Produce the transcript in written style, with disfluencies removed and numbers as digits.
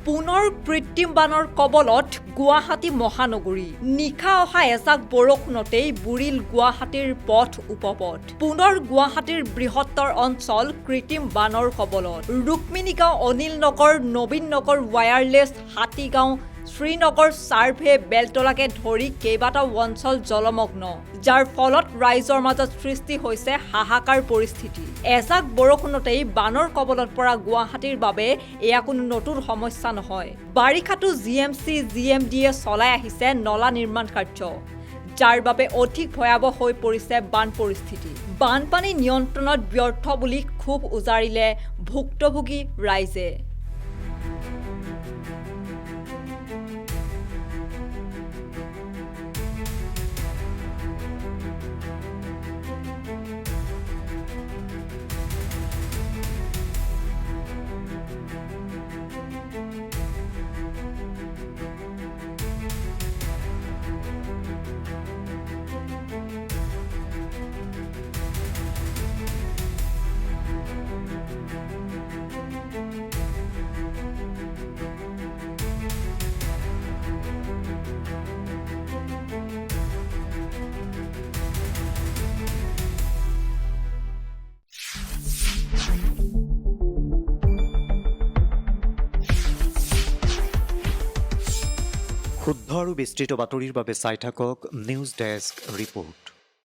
পুনৰ কৃত্ৰিম বানৰ কবলত গুৱাহাটী মহানগৰী নিশা অহা এজাক বৰষুণতেই বুৰিল গুৱাহাটীৰ পথ উপপথ পুনৰ গুৱাহাটীৰ বৃহত্তৰ অঞ্চল কৃত্ৰিম বানৰ কবলত ৰুক্মিণীগাঁও অনিল নগৰ নবীন নগৰ ৱায়াৰলেছ হাতীগাঁও শ্ৰীনগৰ চাৰ্ভে বেলতলাকে ধৰি কেইবাটাও অঞ্চল জলমগ্ন যাৰ ফলত ৰাইজৰ মাজত সৃষ্টি হৈছে হাহাকাৰ পৰিস্থিতি এজাক বৰষুণতেই বানৰ কবলত পৰা গুৱাহাটীৰ বাবে এয়া কোনো নতুন সমস্যা নহয় বাৰিষাটো জিএমচি জিএমডিয়ে চলাই আহিছে নলা নিৰ্মাণ কাৰ্য যাৰ বাবে অধিক ভয়াৱহ হৈ পৰিছে বান পৰিস্থিতি বানপানী নিয়ন্ত্ৰণত ব্যৰ্থ বুলি ক্ষোভ উজাৰিলে ভুক্তভোগী ৰাইজে শুদ্ধ আৰু বিস্তৃত বাতৰিৰ বাবে চাই থাকক নিউজ ডেস্ক ৰিপোৰ্ট।